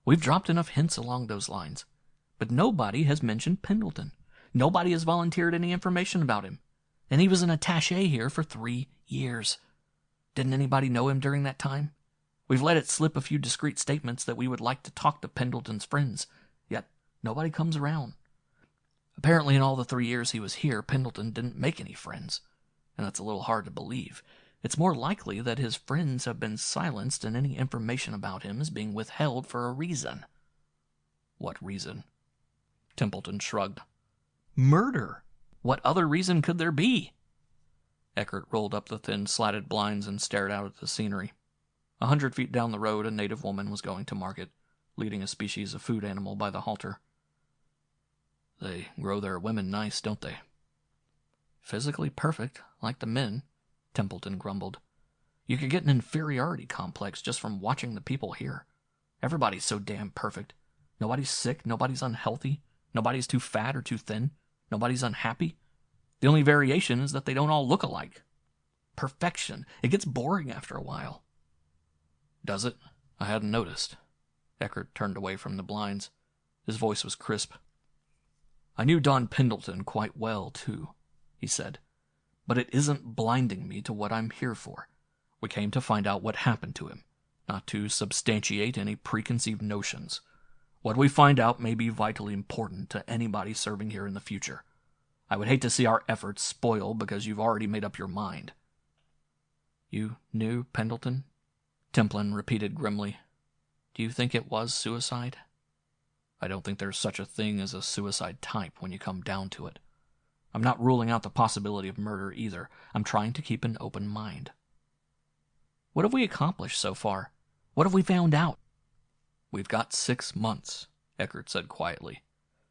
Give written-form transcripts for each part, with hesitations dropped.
We've dropped enough hints along those lines. But nobody has mentioned Pendleton. Nobody has volunteered any information about him. And he was an attaché here for 3 years. Didn't anybody know him during that time? We've let it slip a few discreet statements that we would like to talk to Pendleton's friends, yet nobody comes around. Apparently in all the 3 years he was here, Pendleton didn't make any friends, and that's a little hard to believe. It's more likely that his friends have been silenced and any information about him is being withheld for a reason. What reason? Templeton shrugged. Murder! What other reason could there be? Eckert rolled up the thin slatted blinds and stared out at the scenery. 100 feet down the road, a native woman was going to market, leading a species of food animal by the halter. They grow their women nice, don't they? Physically perfect, like the men, Templeton grumbled. You could get an inferiority complex just from watching the people here. Everybody's so damn perfect. Nobody's sick, nobody's unhealthy, nobody's too fat or too thin, nobody's unhappy. The only variation is that they don't all look alike. Perfection. It gets boring after a while. Does it? I hadn't noticed. Eckert turned away from the blinds. His voice was crisp. I knew Don Pendleton quite well, too, he said. But it isn't blinding me to what I'm here for. We came to find out what happened to him, not to substantiate any preconceived notions. What we find out may be vitally important to anybody serving here in the future. I would hate to see our efforts spoil because you've already made up your mind. You knew Pendleton? Templin repeated grimly. Do you think it was suicide? I don't think there's such a thing as a suicide type when you come down to it. I'm not ruling out the possibility of murder either. I'm trying to keep an open mind. What have we accomplished so far? What have we found out? We've got 6 months, Eckert said quietly.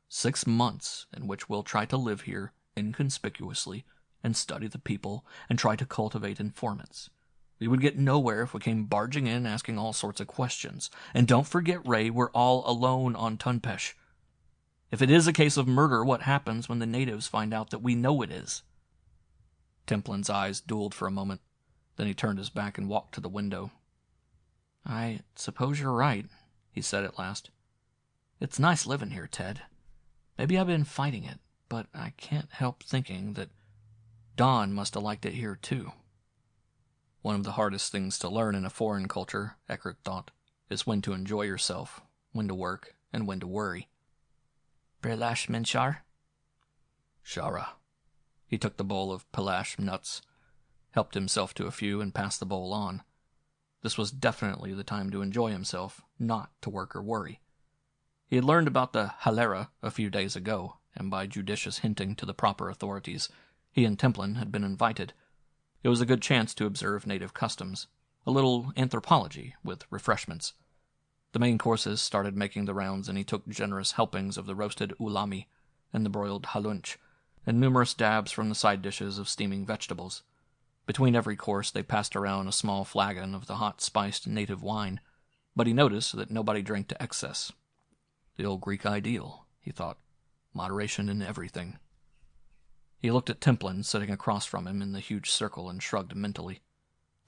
6 months in which we'll try to live here inconspicuously and study the people and try to cultivate informants. We would get nowhere if we came barging in asking all sorts of questions. And don't forget, Ray, we're all alone on Tunpesh. If it is a case of murder, what happens when the natives find out that we know it is? Templin's eyes dueled for a moment. Then he turned his back and walked to the window. I suppose you're right, he said at last. It's nice living here, Ted. Maybe I've been fighting it, but I can't help thinking that Don must have liked it here, too. One of the hardest things to learn in a foreign culture, Eckert thought, is when to enjoy yourself, when to work, and when to worry. Perlash Menshar? Shara. He took the bowl of Pelash nuts, helped himself to a few, and passed the bowl on. This was definitely the time to enjoy himself, not to work or worry. He had learned about the halera a few days ago, and by judicious hinting to the proper authorities, he and Templin had been invited. It was a good chance to observe native customs, a little anthropology with refreshments. The main courses started making the rounds, and he took generous helpings of the roasted ulami and the broiled halunch, and numerous dabs from the side dishes of steaming vegetables. Between every course they passed around a small flagon of the hot spiced native wine, but he noticed that nobody drank to excess. The old Greek ideal, he thought, moderation in everything. He looked at Templin sitting across from him in the huge circle and shrugged mentally.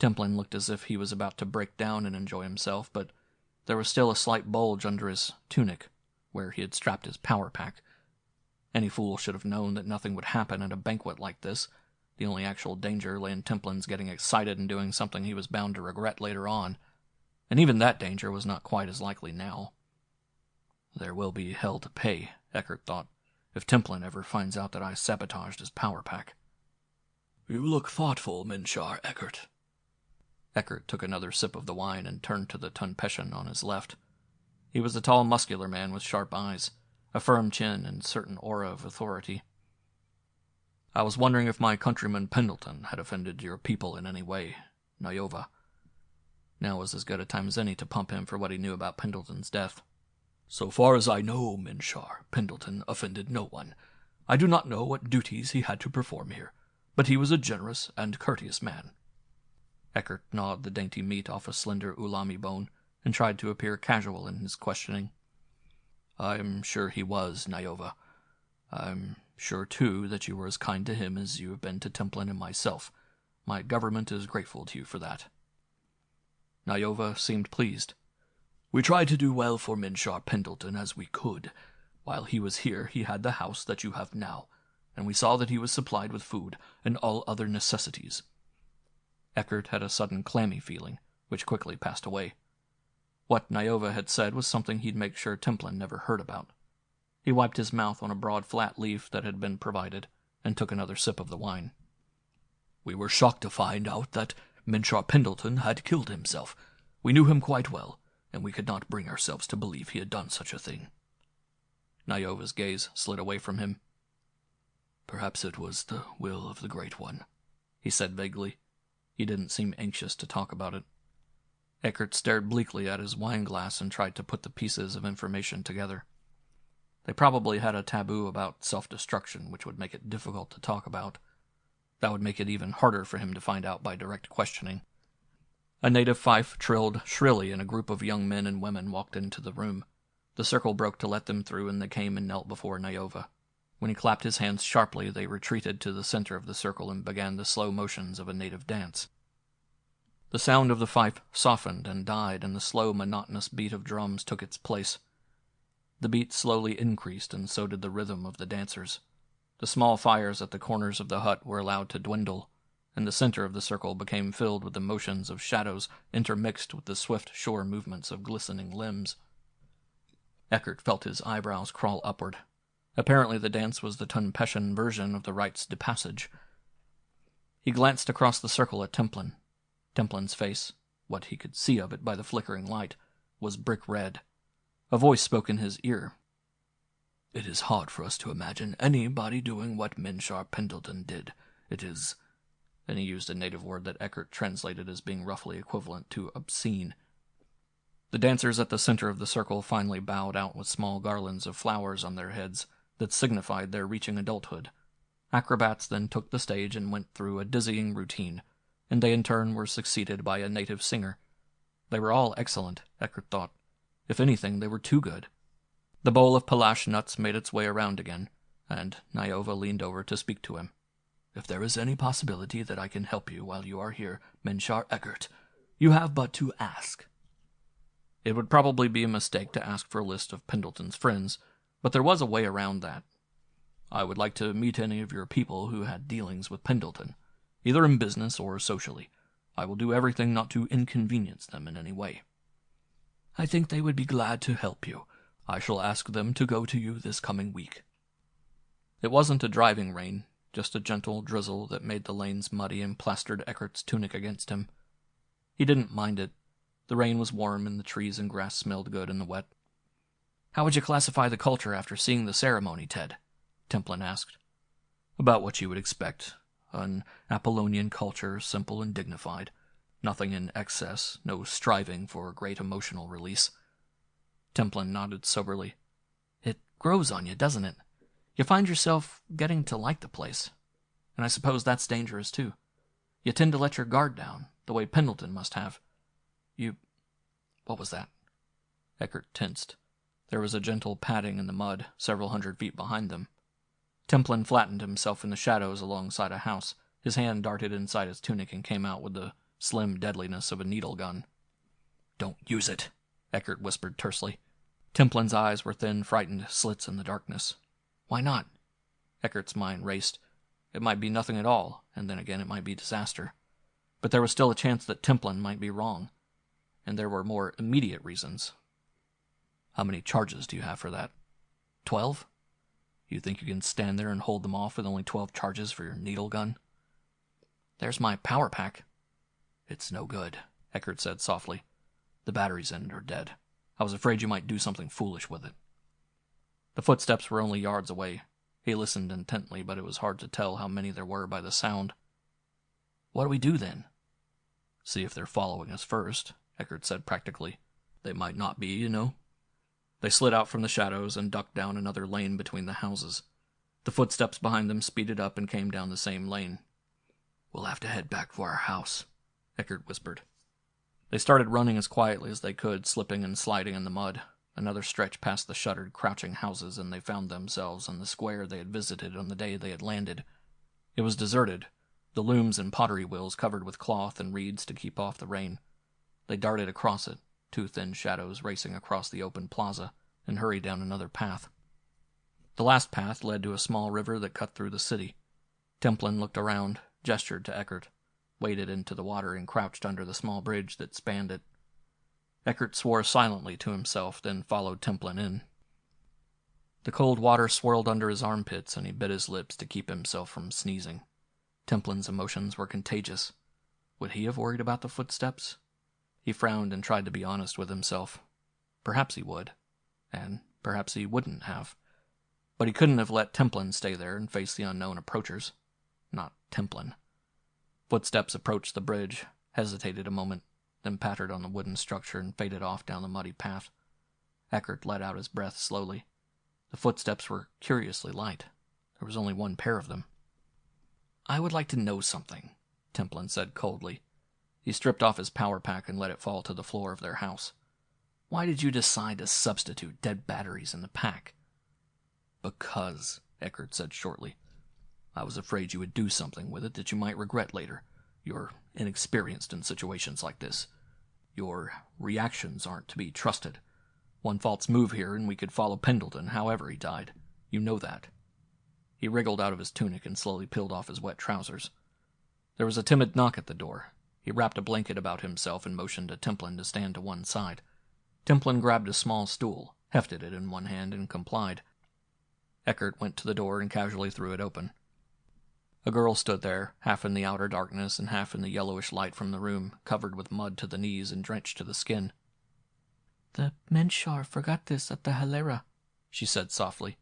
Templin looked as if he was about to break down and enjoy himself, but there was still a slight bulge under his tunic, where he had strapped his power pack. Any fool should have known that nothing would happen at a banquet like this. The only actual danger lay in Templin's getting excited and doing something he was bound to regret later on, and even that danger was not quite as likely now. There will be hell to pay, Eckert thought, if Templin ever finds out that I sabotaged his power pack. You look thoughtful, Menshar Eckert. Eckert took another sip of the wine and turned to the Tunpeshan on his left. He was a tall, muscular man with sharp eyes, a firm chin, and a certain aura of authority. I was wondering if my countryman Pendleton had offended your people in any way, Nayova. Now was as good a time as any to pump him for what he knew about Pendleton's death. So far as I know, Menshar, Pendleton offended no one. I do not know what duties he had to perform here, but he was a generous and courteous man. Eckert gnawed the dainty meat off a slender ulami bone and tried to appear casual in his questioning. I'm sure he was, Nayova. I'm sure, too, that you were as kind to him as you have been to Templin and myself. My government is grateful to you for that. Nayova seemed pleased. We tried to do well for Minshar Pendleton as we could. While he was here, he had the house that you have now, and we saw that he was supplied with food and all other necessities." Eckert had a sudden clammy feeling, which quickly passed away. What Nyova had said was something he'd make sure Templin never heard about. He wiped his mouth on a broad flat leaf that had been provided, and took another sip of the wine. "We were shocked to find out that Minshar Pendleton had killed himself. We knew him quite well, and we could not bring ourselves to believe he had done such a thing." Nyova's gaze slid away from him. "Perhaps it was the will of the Great One," he said vaguely. He didn't seem anxious to talk about it. Eckert stared bleakly at his wine-glass and tried to put the pieces of information together. They probably had a taboo about self-destruction, which would make it difficult to talk about. That would make it even harder for him to find out by direct questioning. A native fife trilled shrilly, and a group of young men and women walked into the room. The circle broke to let them through, and they came and knelt before Nyova. When he clapped his hands sharply, they retreated to the center of the circle and began the slow motions of a native dance. The sound of the fife softened and died, and the slow, monotonous beat of drums took its place. The beat slowly increased, and so did the rhythm of the dancers. The small fires at the corners of the hut were allowed to dwindle, and the center of the circle became filled with the motions of shadows intermixed with the swift shore movements of glistening limbs. Eckert felt his eyebrows crawl upward. Apparently the dance was the Tunpeshan version of the rites de passage. He glanced across the circle at Templin. Templin's face, what he could see of it by the flickering light, was brick red. A voice spoke in his ear. "It is hard for us to imagine anybody doing what Minshar Pendleton did. It is—" and he used a native word that Eckert translated as being roughly equivalent to obscene. The dancers at the center of the circle finally bowed out with small garlands of flowers on their heads that signified their reaching adulthood. Acrobats then took the stage and went through a dizzying routine, and they in turn were succeeded by a native singer. They were all excellent, Eckert thought. If anything, they were too good. The bowl of Palash nuts made its way around again, and Nyova leaned over to speak to him. "If there is any possibility that I can help you while you are here, Minshar Eckert, you have but to ask." It would probably be a mistake to ask for a list of Pendleton's friends, but there was a way around that. "I would like to meet any of your people who had dealings with Pendleton, either in business or socially. I will do everything not to inconvenience them in any way." "I think they would be glad to help you. I shall ask them to go to you this coming week." It wasn't a driving rain, just a gentle drizzle that made the lanes muddy and plastered Eckert's tunic against him. He didn't mind it. The rain was warm, and the trees and grass smelled good in the wet. "How would you classify the culture after seeing the ceremony, Ted?" Templin asked. "About what you would expect. An Apollonian culture, simple and dignified. Nothing in excess, no striving for great emotional release." Templin nodded soberly. "It grows on you, doesn't it? You find yourself getting to like the place. And I suppose that's dangerous, too. You tend to let your guard down, the way Pendleton must have. What was that?" Eckert tensed. There was a gentle padding in the mud, several hundred feet behind them. Templin flattened himself in the shadows alongside a house. His hand darted inside his tunic and came out with the slim deadliness of a needle gun. "Don't use it," Eckert whispered tersely. Templin's eyes were thin, frightened slits in the darkness. "Why not?" Eckert's mind raced. It might be nothing at all, and then again it might be disaster. But there was still a chance that Templin might be wrong. And there were more immediate reasons. "How many charges do you have for that?" 12? You think you can stand there and hold them off with only 12 charges for your needle gun?" "There's my power pack." "It's no good," Eckert said softly. "The batteries in it are dead. I was afraid you might do something foolish with it." The footsteps were only yards away. He listened intently, but it was hard to tell how many there were by the sound. "What do we do then?" "See if they're following us first," Eckert said practically. "They might not be, you know." They slid out from the shadows and ducked down another lane between the houses. The footsteps behind them speeded up and came down the same lane. "We'll have to head back for our house," Eckert whispered. They started running as quietly as they could, slipping and sliding in the mud. Another stretch past the shuttered, crouching houses, and they found themselves on the square they had visited on the day they had landed. It was deserted, the looms and pottery wheels covered with cloth and reeds to keep off the rain. They darted across it, two thin shadows racing across the open plaza, and hurried down another path. The last path led to a small river that cut through the city. Templin looked around, gestured to Eckert, waded into the water, and crouched under the small bridge that spanned it. Eckert swore silently to himself, then followed Templin in. The cold water swirled under his armpits, and he bit his lips to keep himself from sneezing. Templin's emotions were contagious. Would he have worried about the footsteps? He frowned and tried to be honest with himself. Perhaps he would, and perhaps he wouldn't have. But he couldn't have let Templin stay there and face the unknown approachers. Not Templin. Footsteps approached the bridge, hesitated a moment, then pattered on the wooden structure and faded off down the muddy path. Eckert let out his breath slowly. The footsteps were curiously light. There was only one pair of them. "I would like to know something," Templin said coldly. He stripped off his power pack and let it fall to the floor of their house. "Why did you decide to substitute dead batteries in the pack?" "Because," Eckert said shortly. "I was afraid you would do something with it that you might regret later. You're inexperienced in situations like this. Your reactions aren't to be trusted. One false move here and we could follow Pendleton, however he died. You know that." He wriggled out of his tunic and slowly peeled off his wet trousers. There was a timid knock at the door. He wrapped a blanket about himself and motioned to Templin to stand to one side. Templin grabbed a small stool, hefted it in one hand, and complied. Eckert went to the door and casually threw it open. A girl stood there, half in the outer darkness and half in the yellowish light from the room, covered with mud to the knees and drenched to the skin. "The Menshar forgot this at the Halera," she said softly.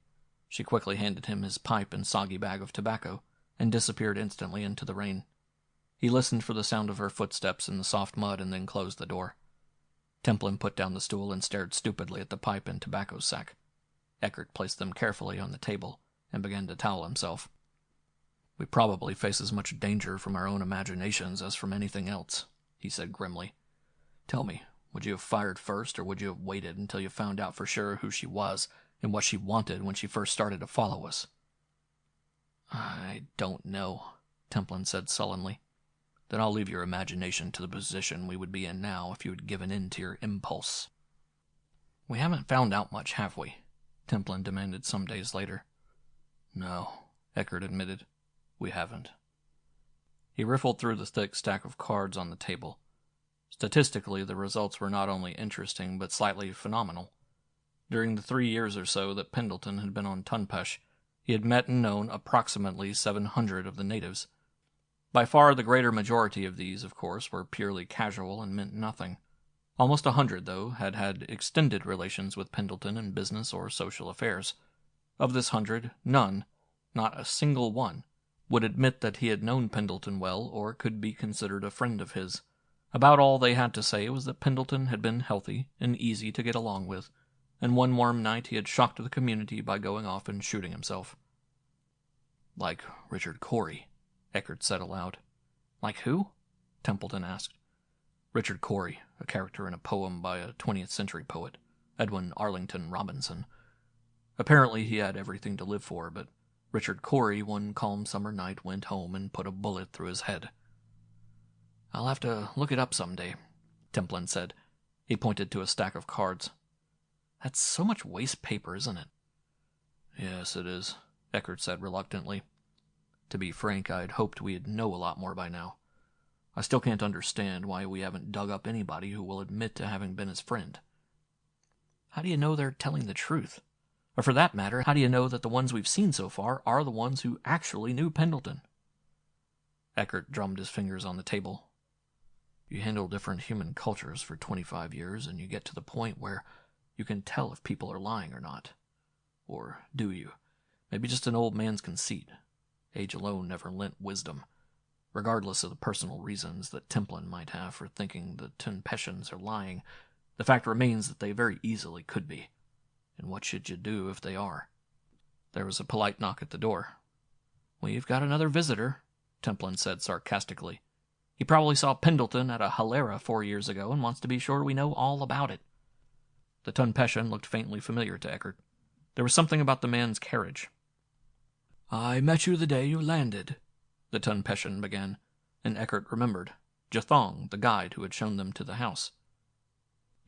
She quickly handed him his pipe and soggy bag of tobacco, and disappeared instantly into the rain. He listened for the sound of her footsteps in the soft mud and then closed the door. Templin put down the stool and stared stupidly at the pipe and tobacco sack. Eckert placed them carefully on the table and began to towel himself. "We probably face as much danger from our own imaginations as from anything else," he said grimly. "Tell me, would you have fired first, or would you have waited until you found out for sure who she was and what she wanted when she first started to follow us?" "I don't know," Templin said sullenly. "Then I'll leave your imagination to the position we would be in now if you had given in to your impulse." "We haven't found out much, have we?" Templin demanded some days later. "No," Eckert admitted. "We haven't." He riffled through the thick stack of cards on the table. Statistically, the results were not only interesting, but slightly phenomenal. During the 3 years or so that Pendleton had been on Tunpesh, he had met and known approximately 700 of the natives. By far the greater majority of these, of course, were purely casual and meant nothing. Almost 100, though, had had extended relations with Pendleton in business or social affairs. Of this 100, none, not a single one, would admit that he had known Pendleton well or could be considered a friend of his. About all they had to say was that Pendleton had been healthy and easy to get along with, and one warm night he had shocked the community by going off and shooting himself. "Like Richard Cory," Eckert said aloud. "Like who?" Templeton asked. "Richard Cory, a character in a poem by a 20th century poet, Edwin Arlington Robinson. Apparently he had everything to live for, but Richard Cory one calm summer night went home and put a bullet through his head." "I'll have to look it up someday," Templin said. He pointed to a stack of cards. "That's so much waste paper, isn't it?" "Yes, it is," Eckert said reluctantly. "To be frank, I'd hoped we'd know a lot more by now. I still can't understand why we haven't dug up anybody who will admit to having been his friend." "How do you know they're telling the truth? Or for that matter, how do you know that the ones we've seen so far are the ones who actually knew Pendleton?" Eckert drummed his fingers on the table. "You handle different human cultures for 25 years, and you get to the point where you can tell if people are lying or not. Or do you? Maybe just an old man's conceit. Age alone never lent wisdom. Regardless of the personal reasons that Templin might have for thinking the Tunpeshans are lying, the fact remains that they very easily could be. And what should you do if they are?" There was a polite knock at the door. "We've got another visitor," Templin said sarcastically. "He probably saw Pendleton at a Halera 4 years ago and wants to be sure we know all about it." The Tunpeshan looked faintly familiar to Eckert. There was something about the man's carriage. "I met you the day you landed," the Tunpeshan began, and Eckert remembered Jathong, the guide who had shown them to the house.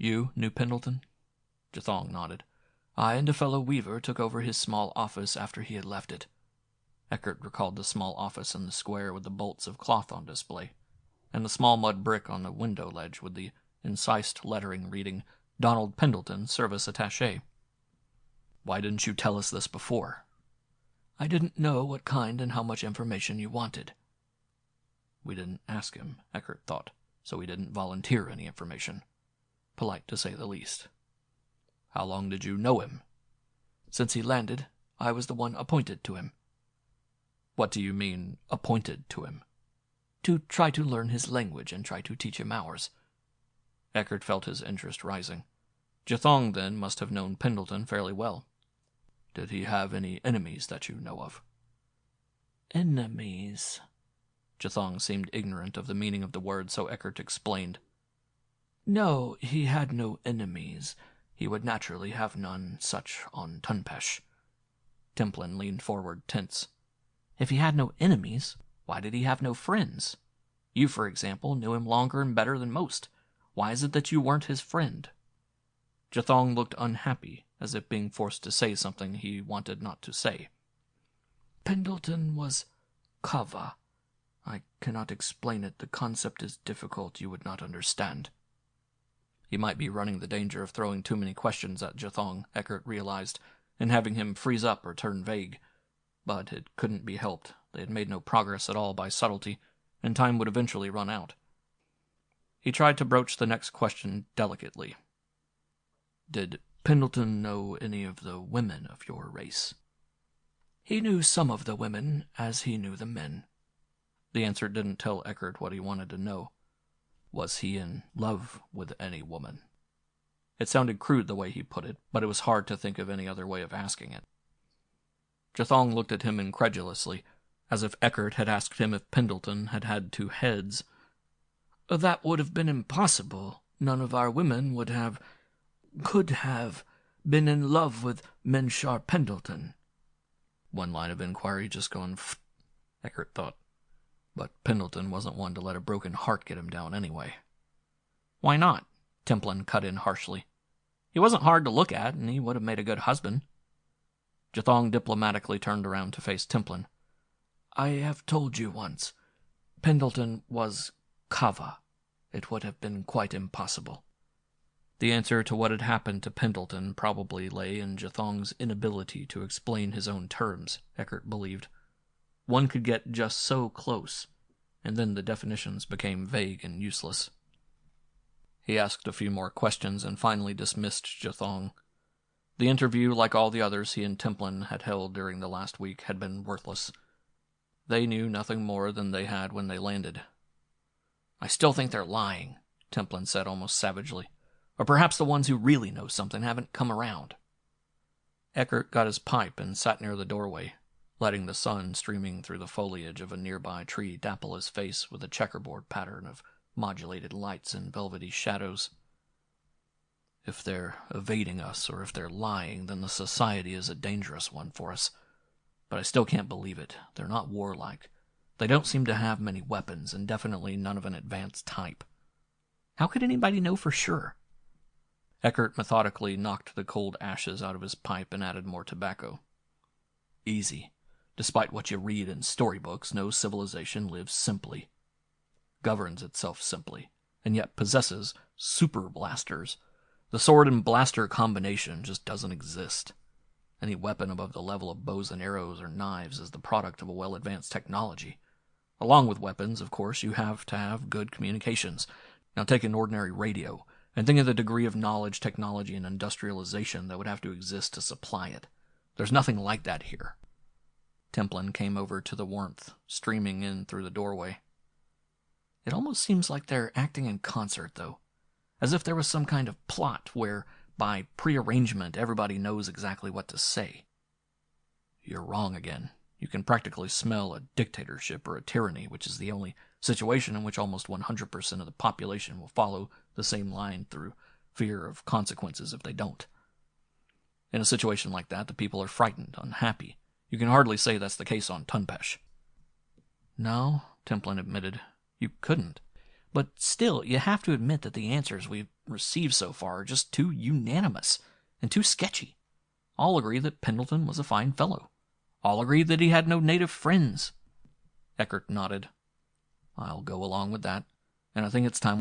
You knew Pendleton? Jathong nodded. I and a fellow weaver took over his small office after he had left it. Eckert recalled the small office in the square with the bolts of cloth on display, and the small mud brick on the window ledge with the incised lettering reading, Donald Pendleton, Service Attaché. Why didn't you tell us this before? I didn't know what kind and how much information you wanted. We didn't ask him, Eckert thought, so he didn't volunteer any information. Polite to say the least. How long did you know him? Since he landed, I was the one appointed to him. What do you mean, appointed to him? To try to learn his language and try to teach him ours. Eckert felt his interest rising. Jathong, then, must have known Pendleton fairly well. Did he have any enemies that you know of? Enemies? Jathong seemed ignorant of the meaning of the word, so Eckert explained. No, he had no enemies. He would naturally have none such on Tunpesh. Templin leaned forward, tense. If he had no enemies, why did he have no friends? You, for example, knew him longer and better than most. Why is it that you weren't his friend? Jathong looked unhappy, as if being forced to say something he wanted not to say. Pendleton was Kava. I cannot explain it. The concept is difficult. You would not understand. He might be running the danger of throwing too many questions at Jathong, Eckert realized, and having him freeze up or turn vague. But it couldn't be helped. They had made no progress at all by subtlety, and time would eventually run out. He tried to broach the next question delicately. Did Pendleton know any of the women of your race? He knew some of the women, as he knew the men. The answer didn't tell Eckert what he wanted to know. Was he in love with any woman? It sounded crude the way he put it, but it was hard to think of any other way of asking it. Jathong looked at him incredulously, as if Eckert had asked him if Pendleton had had two heads. That would have been impossible. None of our women could have been in love with Menshar Pendleton. One line of inquiry just gone Eckert thought. But Pendleton wasn't one to let a broken heart get him down anyway. Why not? Templin cut in harshly. He wasn't hard to look at, and he would have made a good husband. Jathong diplomatically turned around to face Templin. I have told you once. Pendleton was Kava. It would have been quite impossible. The answer to what had happened to Pendleton probably lay in Jathong's inability to explain his own terms, Eckert believed. One could get just so close, and then the definitions became vague and useless. He asked a few more questions and finally dismissed Jathong. The interview, like all the others he and Templin had held during the last week, had been worthless. They knew nothing more than they had when they landed. I still think they're lying, Templin said almost savagely. Or perhaps the ones who really know something haven't come around. Eckert got his pipe and sat near the doorway, letting the sun streaming through the foliage of a nearby tree dapple his face with a checkerboard pattern of modulated lights and velvety shadows. If they're evading us, or if they're lying, then the society is a dangerous one for us. But I still can't believe it. They're not warlike. They don't seem to have many weapons, and definitely none of an advanced type. How could anybody know for sure? Eckert methodically knocked the cold ashes out of his pipe and added more tobacco. Easy. Despite what you read in storybooks, no civilization lives simply, governs itself simply, and yet possesses super blasters. The sword and blaster combination just doesn't exist. Any weapon above the level of bows and arrows or knives is the product of a well-advanced technology. Along with weapons, of course, you have to have good communications. Now take an ordinary radio, and think of the degree of knowledge, technology, and industrialization that would have to exist to supply it. There's nothing like that here. Templin came over to the warmth, streaming in through the doorway. It almost seems like they're acting in concert, though, as if there was some kind of plot where, by prearrangement, everybody knows exactly what to say. You're wrong again. You can practically smell a dictatorship or a tyranny, which is the only situation in which almost 100% of the population will follow the same line through fear of consequences if they don't. In a situation like that, the people are frightened, unhappy. You can hardly say that's the case on Tunpesh. No, Templin admitted. You couldn't. But still, you have to admit that the answers we've received so far are just too unanimous and too sketchy. All agree that Pendleton was a fine fellow. All agree that he had no native friends. Eckert nodded. I'll go along with that, and I think it's time